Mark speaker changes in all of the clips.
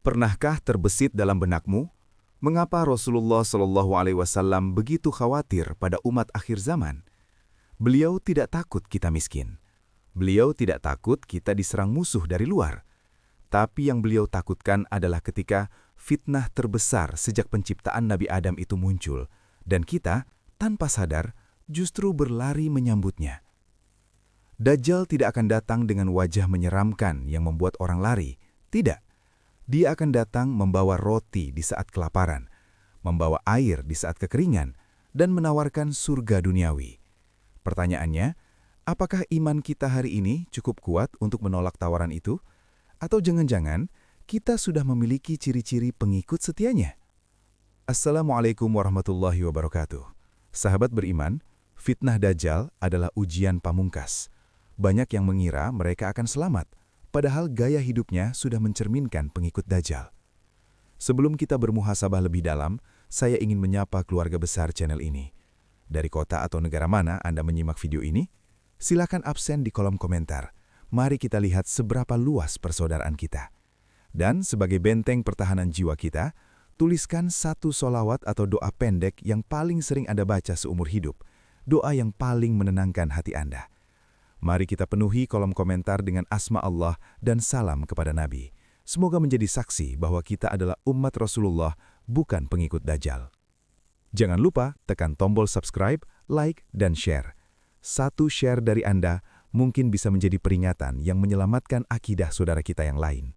Speaker 1: Pernahkah terbesit dalam benakmu, mengapa Rasulullah SAW begitu khawatir pada umat akhir zaman? Beliau tidak takut kita miskin. Beliau tidak takut kita diserang musuh dari luar. Tapi yang beliau takutkan adalah ketika fitnah terbesar sejak penciptaan Nabi Adam itu muncul, dan kita, tanpa sadar, justru berlari menyambutnya. Dajjal tidak akan datang dengan wajah menyeramkan yang membuat orang lari. Tidak. Dia akan datang membawa roti di saat kelaparan, membawa air di saat kekeringan, dan menawarkan surga duniawi. Pertanyaannya, apakah iman kita hari ini cukup kuat untuk menolak tawaran itu? Atau jangan-jangan kita sudah memiliki ciri-ciri pengikut setianya? Assalamualaikum warahmatullahi wabarakatuh. Sahabat beriman, fitnah Dajjal adalah ujian pamungkas. Banyak yang mengira mereka akan selamat, padahal gaya hidupnya sudah mencerminkan pengikut Dajjal. Sebelum kita bermuhasabah lebih dalam, saya ingin menyapa keluarga besar channel ini. Dari kota atau negara mana Anda menyimak video ini? Silakan absen di kolom komentar. Mari kita lihat seberapa luas persaudaraan kita. Dan sebagai benteng pertahanan jiwa kita, tuliskan satu sholawat atau doa pendek yang paling sering Anda baca seumur hidup. Doa yang paling menenangkan hati Anda. Mari kita penuhi kolom komentar dengan asma Allah dan salam kepada Nabi. Semoga menjadi saksi bahwa kita adalah umat Rasulullah, bukan pengikut Dajjal. Jangan lupa tekan tombol subscribe, like, dan share. Satu share dari Anda mungkin bisa menjadi peringatan yang menyelamatkan akidah saudara kita yang lain.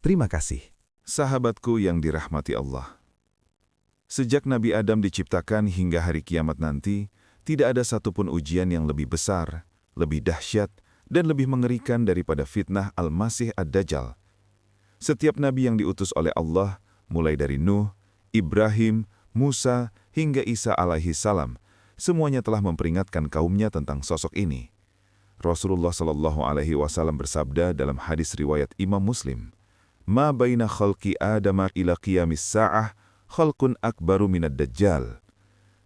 Speaker 1: Terima kasih.
Speaker 2: Sahabatku yang dirahmati Allah. Sejak Nabi Adam diciptakan hingga hari kiamat nanti, tidak ada satupun ujian yang lebih besar, lebih dahsyat, dan lebih mengerikan daripada fitnah Al-Masih Ad-Dajjal. Setiap nabi yang diutus oleh Allah, mulai dari Nuh, Ibrahim, Musa, hingga Isa alaihi salam, semuanya telah memperingatkan kaumnya tentang sosok ini. Rasulullah SAW bersabda dalam hadis riwayat Imam Muslim, "Ma baina khalqi Adama ila qiyamis sa'ah khalqun akbaru minad Dajjal."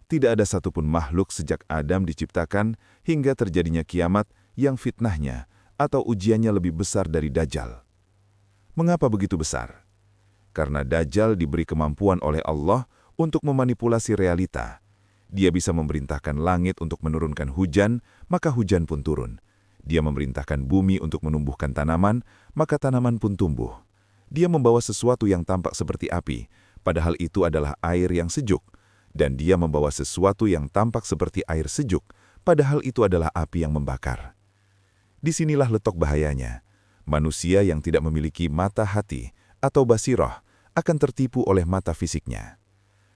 Speaker 2: Tidak ada satupun makhluk sejak Adam diciptakan hingga terjadinya kiamat yang fitnahnya atau ujiannya lebih besar dari Dajjal. Mengapa begitu besar? Karena Dajjal diberi kemampuan oleh Allah untuk memanipulasi realita. Dia bisa memerintahkan langit untuk menurunkan hujan, maka hujan pun turun. Dia memerintahkan bumi untuk menumbuhkan tanaman, maka tanaman pun tumbuh. Dia membawa sesuatu yang tampak seperti api, padahal itu adalah air yang sejuk. Dan dia membawa sesuatu yang tampak seperti air sejuk, padahal itu adalah api yang membakar. Disinilah letak bahayanya. Manusia yang tidak memiliki mata hati atau basiroh akan tertipu oleh mata fisiknya.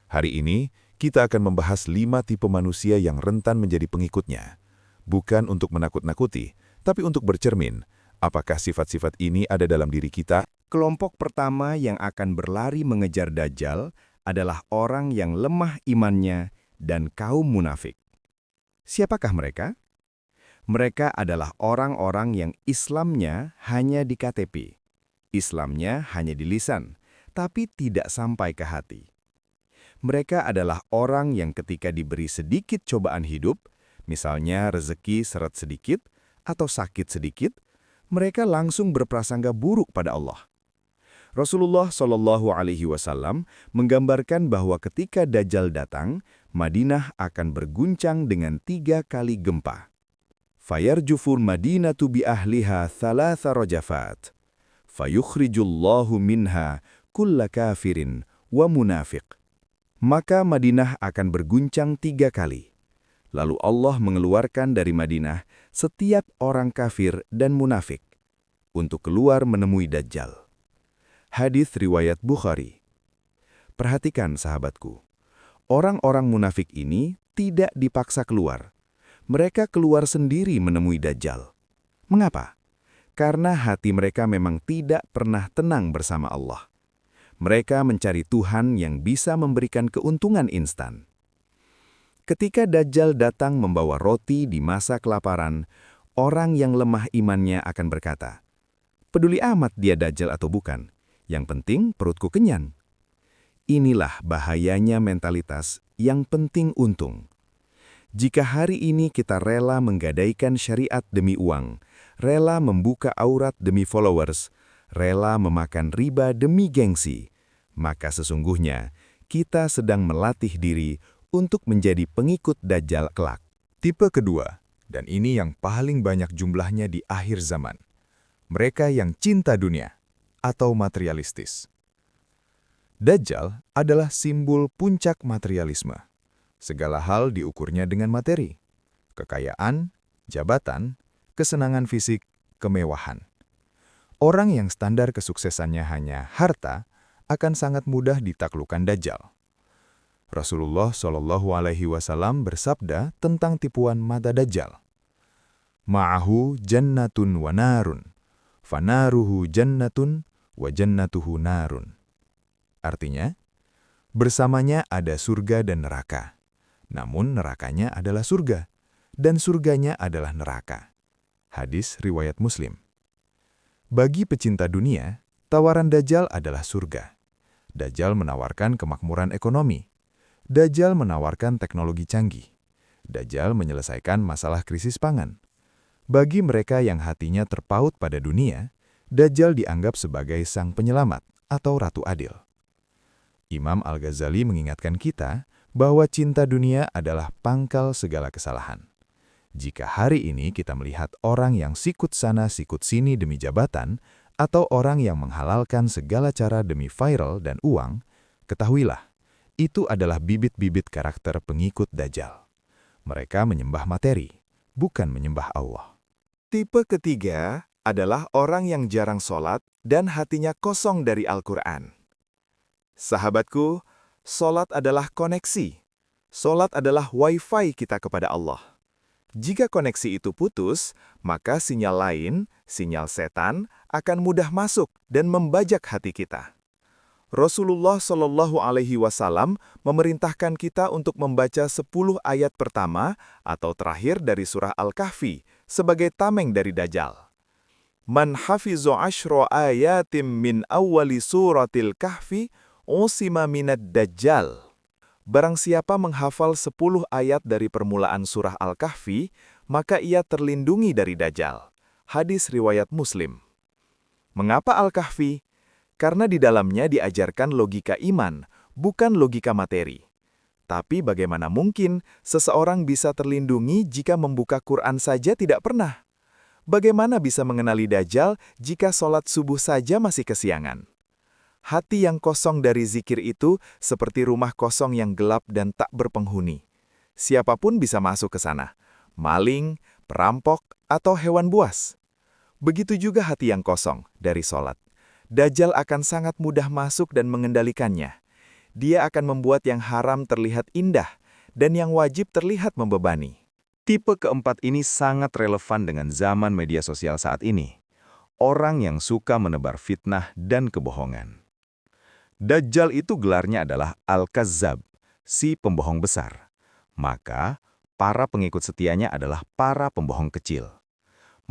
Speaker 2: Hari ini, kita akan membahas 5 tipe manusia yang rentan menjadi pengikutnya. Bukan untuk menakut-nakuti, tapi untuk bercermin. Apakah sifat-sifat ini ada dalam diri kita?
Speaker 1: Kelompok pertama yang akan berlari mengejar Dajjal adalah orang yang lemah imannya dan kaum munafik. Siapakah mereka? Mereka adalah orang-orang yang Islamnya hanya di KTP. Islamnya hanya di lisan, tapi tidak sampai ke hati. Mereka adalah orang yang ketika diberi sedikit cobaan hidup, misalnya rezeki seret sedikit atau sakit sedikit, mereka langsung berprasangka buruk pada Allah. Rasulullah SAW menggambarkan bahwa ketika Dajjal datang, Madinah akan berguncang dengan 3 kali gempa. Fayarjufur Madinatu bi ahliha thalatha rajafat. Fayukhrijullahu minha kulla kafirin wa munafiq. Maka Madinah akan berguncang 3 kali. Lalu Allah mengeluarkan dari Madinah setiap orang kafir dan munafik untuk keluar menemui Dajjal. Hadis riwayat Bukhari. Perhatikan sahabatku, orang-orang munafik ini tidak dipaksa keluar. Mereka keluar sendiri menemui Dajjal. Mengapa? Karena hati mereka memang tidak pernah tenang bersama Allah. Mereka mencari Tuhan yang bisa memberikan keuntungan instan. Ketika Dajjal datang membawa roti di masa kelaparan, orang yang lemah imannya akan berkata, "Peduli amat dia Dajjal atau bukan. Yang penting perutku kenyang." Inilah bahayanya mentalitas yang penting untung. Jika hari ini kita rela menggadaikan syariat demi uang, rela membuka aurat demi followers, rela memakan riba demi gengsi, maka sesungguhnya kita sedang melatih diri untuk menjadi pengikut Dajjal kelak.
Speaker 3: Tipe kedua, dan ini yang paling banyak jumlahnya di akhir zaman. Mereka yang cinta dunia atau materialistis. Dajjal adalah simbol puncak materialisme. Segala hal diukurnya dengan materi. Kekayaan, jabatan, kesenangan fisik, kemewahan. Orang yang standar kesuksesannya hanya harta akan sangat mudah ditaklukkan Dajjal. Rasulullah SAW bersabda tentang tipuan mata Dajjal. Ma'ahu jannatun wa narun, fanaruhu jannatun wa jannatuhu narun. Artinya, bersamanya ada surga dan neraka. Namun nerakanya adalah surga, dan surganya adalah neraka. Hadis riwayat Muslim. Bagi pecinta dunia, tawaran Dajjal adalah surga. Dajjal menawarkan kemakmuran ekonomi. Dajjal menawarkan teknologi canggih. Dajjal menyelesaikan masalah krisis pangan. Bagi mereka yang hatinya terpaut pada dunia, Dajjal dianggap sebagai sang penyelamat atau ratu adil. Imam Al-Ghazali mengingatkan kita bahwa cinta dunia adalah pangkal segala kesalahan. Jika hari ini kita melihat orang yang sikut sana sikut sini demi jabatan, atau orang yang menghalalkan segala cara demi viral dan uang, ketahuilah, itu adalah bibit-bibit karakter pengikut Dajjal. Mereka menyembah materi, bukan menyembah Allah.
Speaker 2: Tipe ketiga adalah orang yang jarang sholat dan hatinya kosong dari Al-Quran. Sahabatku, sholat adalah koneksi. Sholat adalah wifi kita kepada Allah. Jika koneksi itu putus, maka sinyal lain, sinyal setan, akan mudah masuk dan membajak hati kita. Rasulullah SAW memerintahkan kita untuk membaca 10 ayat pertama atau terakhir dari surah Al-Kahfi sebagai tameng dari Dajjal. Man hafizu ashro ayatim min awwali suratil kahfi usima minad Dajjal. Barang siapa menghafal 10 ayat dari permulaan surah Al-Kahfi, maka ia terlindungi dari Dajjal. Hadis riwayat Muslim. Mengapa Al-Kahfi? Karena di dalamnya diajarkan logika iman, bukan logika materi. Tapi bagaimana mungkin seseorang bisa terlindungi jika membuka Quran saja tidak pernah? Bagaimana bisa mengenali Dajjal jika sholat subuh saja masih kesiangan? Hati yang kosong dari zikir itu seperti rumah kosong yang gelap dan tak berpenghuni. Siapapun bisa masuk ke sana, maling, perampok, atau hewan buas. Begitu juga hati yang kosong dari sholat. Dajjal akan sangat mudah masuk dan mengendalikannya. Dia akan membuat yang haram terlihat indah dan yang wajib terlihat membebani.
Speaker 3: Tipe keempat ini sangat relevan dengan zaman media sosial saat ini. Orang yang suka menebar fitnah dan kebohongan. Dajjal itu gelarnya adalah Al-Kazzab, si pembohong besar. Maka, para pengikut setianya adalah para pembohong kecil.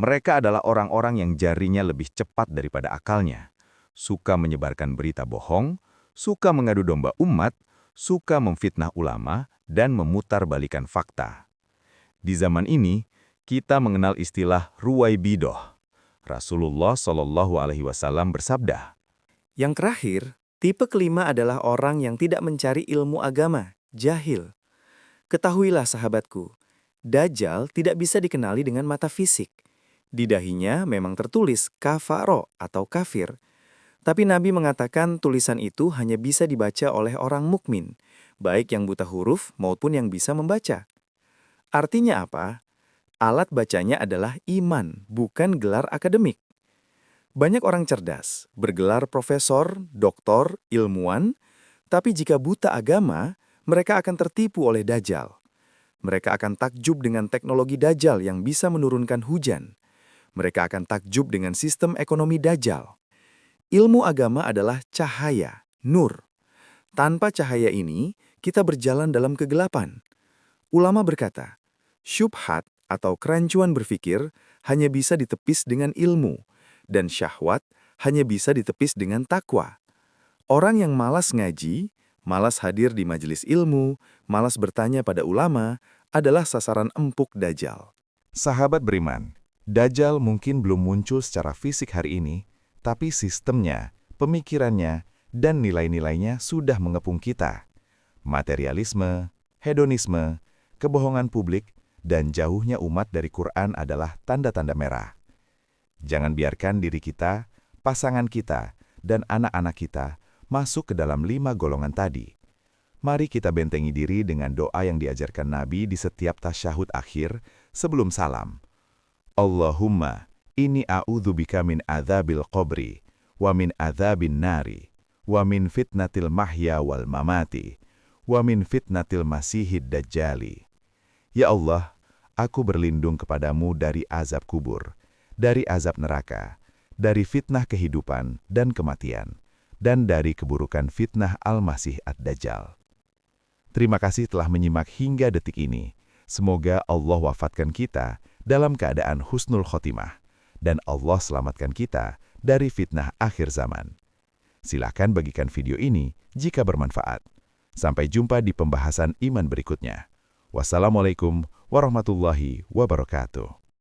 Speaker 3: Mereka adalah orang-orang yang jarinya lebih cepat daripada akalnya, suka menyebarkan berita bohong, suka mengadu domba umat, suka memfitnah ulama, dan memutarbalikkan fakta. Di zaman ini, kita mengenal istilah ruwaibidoh. Rasulullah SAW bersabda,
Speaker 4: Yang terakhir, tipe kelima adalah orang yang tidak mencari ilmu agama, jahil. Ketahuilah sahabatku, Dajjal tidak bisa dikenali dengan mata fisik. Di dahinya memang tertulis kafaro atau kafir. Tapi Nabi mengatakan tulisan itu hanya bisa dibaca oleh orang mukmin, baik yang buta huruf maupun yang bisa membaca. Artinya apa? Alat bacanya adalah iman, bukan gelar akademik. Banyak orang cerdas, bergelar profesor, doktor, ilmuwan, tapi jika buta agama, mereka akan tertipu oleh Dajjal. Mereka akan takjub dengan teknologi Dajjal yang bisa menurunkan hujan. Mereka akan takjub dengan sistem ekonomi Dajjal. Ilmu agama adalah cahaya, nur. Tanpa cahaya ini, kita berjalan dalam kegelapan. Ulama berkata, syubhat atau kerancuan berpikir hanya bisa ditepis dengan ilmu, dan syahwat hanya bisa ditepis dengan takwa. Orang yang malas ngaji, malas hadir di majelis ilmu, malas bertanya pada ulama, adalah sasaran empuk Dajjal.
Speaker 3: sahabat beriman, Dajjal mungkin belum muncul secara fisik hari ini,
Speaker 1: tapi sistemnya, pemikirannya, dan nilai-nilainya sudah mengepung kita. Materialisme, hedonisme, kebohongan publik, dan jauhnya umat dari Quran adalah tanda-tanda merah. Jangan biarkan diri kita, pasangan kita, dan anak-anak kita masuk ke dalam 5 golongan tadi. Mari kita bentengi diri dengan doa yang diajarkan Nabi di setiap tasyahud akhir sebelum salam. Allahumma, inni a'udzubika min adzabil qabri, wa min adzabin nari, wa min fitnatil mahya wal mamati, wa min fitnatil masihid dajjali. Ya Allah, aku berlindung kepadamu dari azab kubur, dari azab neraka, dari fitnah kehidupan dan kematian, dan dari keburukan fitnah Al-Masih Ad-Dajjal. Terima kasih telah menyimak hingga detik ini. Semoga Allah wafatkan kita dalam keadaan husnul khotimah, dan Allah selamatkan kita dari fitnah akhir zaman. Silakan bagikan video ini jika bermanfaat. Sampai jumpa di pembahasan iman berikutnya. Wassalamualaikum warahmatullahi wabarakatuh.